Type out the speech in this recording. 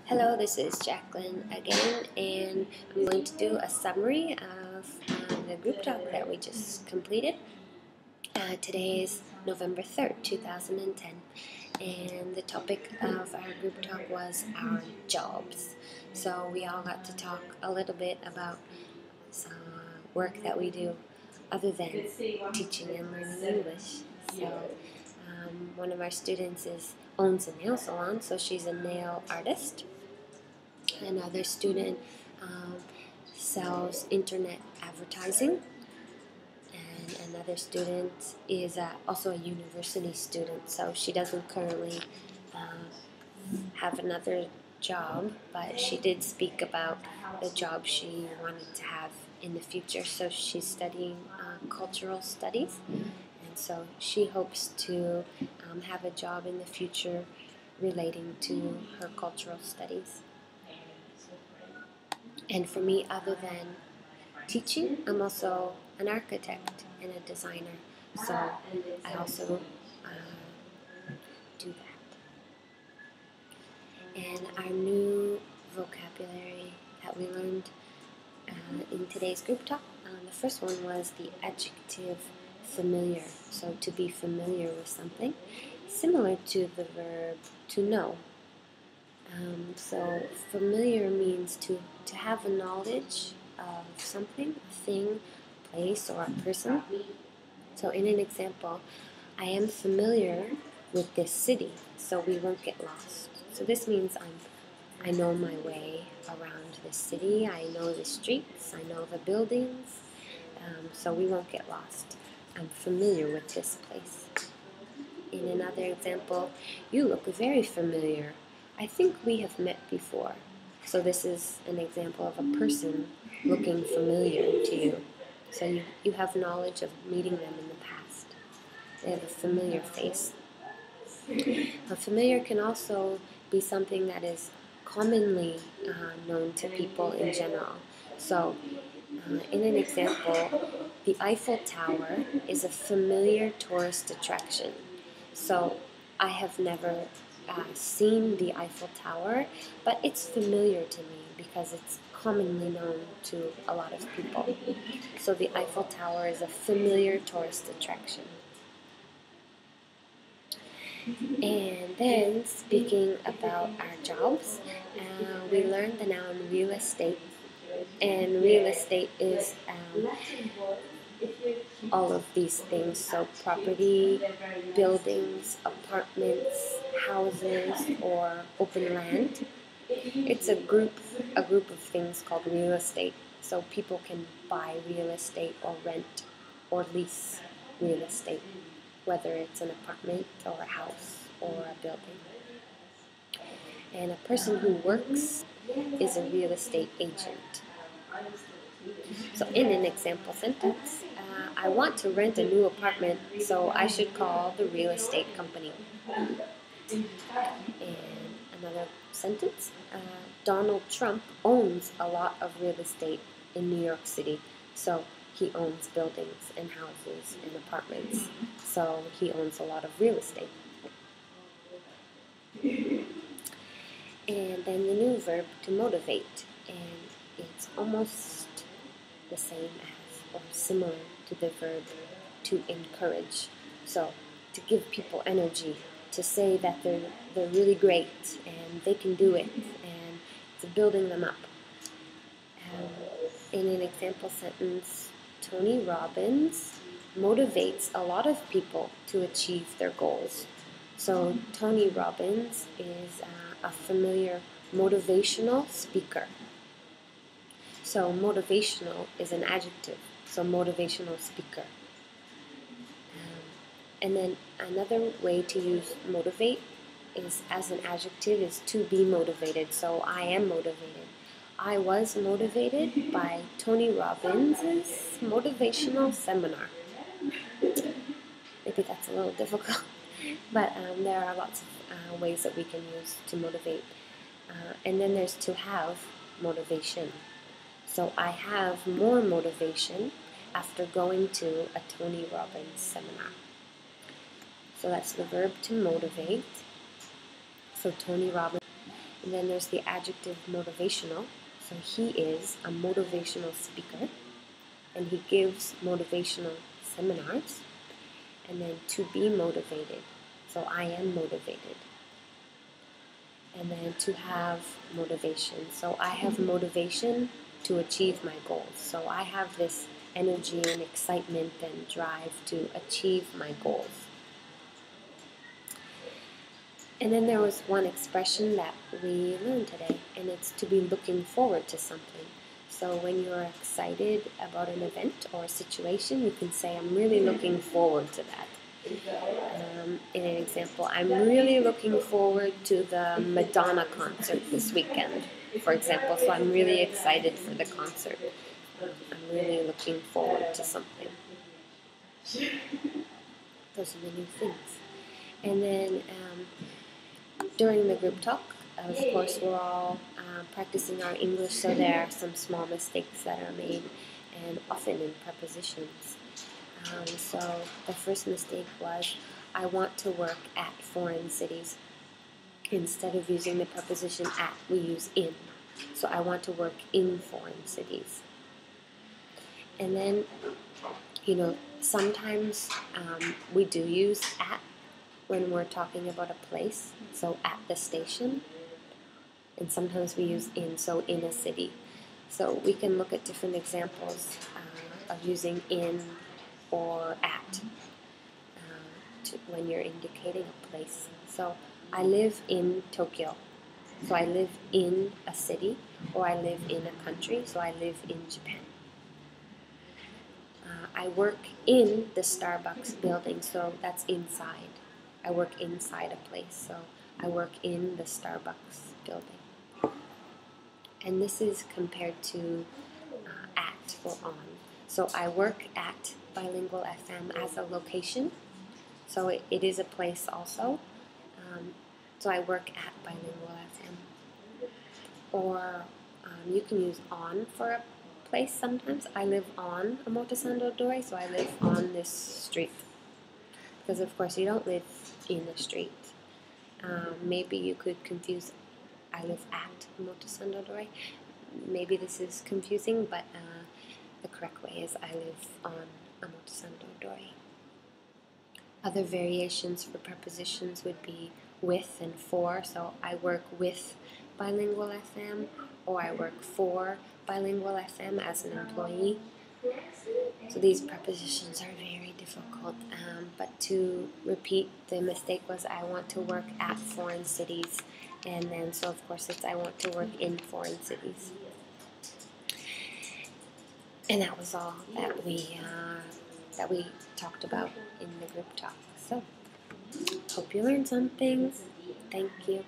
Hello, this is Jacqueline again, and I'm going to do a summary of the group talk that we just completed. Today is November 3rd, 2010, and the topic of our group talk was our jobs. So we all got to talk a little bit about some work that we do other than teaching and learning English. So one of our students owns a nail salon, so she's a nail artist. Another student sells internet advertising, and another student is also a university student, so she doesn't currently have another job, but she did speak about the job she wanted to have in the future. So she's studying cultural studies, and so she hopes to have a job in the future relating to her cultural studies. And for me, other than teaching, I'm also an architect and a designer, so I also do that. And our new vocabulary that we learned in today's group talk, the first one was the adjective familiar, so to be familiar with something, similar to the verb to know. So familiar means to have a knowledge of something, a thing, place, or a person. So in an example, I am familiar with this city, so we won't get lost. So this means I know my way around the city, I know the streets, I know the buildings, so we won't get lost. I'm familiar with this place. In another example, you look very familiar. I think we have met before. So this is an example of a person looking familiar to you. So you have knowledge of meeting them in the past. They have a familiar face. A familiar can also be something that is commonly known to people in general. So in an example, the Eiffel Tower is a familiar tourist attraction. So I have never seen the Eiffel Tower, but it's familiar to me because it's commonly known to a lot of people. So the Eiffel Tower is a familiar tourist attraction. And then, speaking about our jobs, we learned the noun real estate. And real estate is all of these things, so property, buildings, apartments, houses, or open land. It's a group of things called real estate. So people can buy real estate or rent or lease real estate, whether it's an apartment or a house or a building. And a person who works is a real estate agent. So in an example sentence, I want to rent a new apartment, so I should call the real estate company. And another sentence, Donald Trump owns a lot of real estate in New York City, so he owns buildings and houses and apartments, so he owns a lot of real estate. And then the new verb to motivate, and it's almost the same as or similar to the verb to encourage. So to give people energy, to say that they're really great and they can do it, and to building them up. In an example sentence, Tony Robbins motivates a lot of people to achieve their goals. So Tony Robbins is a familiar motivational speaker. So motivational is an adjective, so motivational speaker. And then another way to use motivate is as an adjective is to be motivated. So I am motivated. I was motivated by Tony Robbins' motivational seminar. Maybe that's a little difficult, but there are lots of ways that we can use to motivate. And then there's to have motivation. So I have more motivation after going to a Tony Robbins seminar. So that's the verb to motivate. So Tony Robbins And then there's the adjective motivational. So he is a motivational speaker, and he gives motivational seminars. And then to be motivated. So I am motivated. And then to have motivation. So I have motivation to achieve my goals. So I have this energy and excitement and drive to achieve my goals. And then there was one expression that we learned today, and it's to be looking forward to something. So when you're excited about an event or a situation, you can say, I'm really looking forward to that. In an example, I'm really looking forward to the Madonna concert this weekend, for example. So I'm really excited for the concert. I'm really looking forward to something. Those are the new things. And then during the group talk, of course, we're all practicing our English, so there are some small mistakes that are made, and often in prepositions. So the first mistake was, I want to work at foreign cities. Instead of using the preposition at, we use in. So I want to work in foreign cities. And then, sometimes we do use at when we're talking about a place, so at the station. And sometimes we use in, so in a city. So we can look at different examples of using in or at when you're indicating a place. So I live in Tokyo. So I live in a city, or I live in a country, so I live in Japan. I work in the Starbucks building, so that's inside. I work inside a place, so I work in the Starbucks building. And this is compared to at or on. So I work at Bilingual FM as a location, so it is a place also. So I work at Bilingual FM. Or you can use on for a place sometimes. I live on Omotesando Dori, so I live on this street. Because of course you don't live in the street. Maybe you could confuse I live at Omotesando Dori. Maybe this is confusing, but the correct way is I live on Omotesando Dori. Other variations for prepositions would be with and for. So I work with Bilingual FM, or I work for Bilingual FM as an employee. So these prepositions are very difficult. But to repeat, the mistake was I want to work at foreign cities. And then, so of course, it's I want to work in foreign cities. And that was all that we talked about in the group talk. So, hope you learned something. Thank you.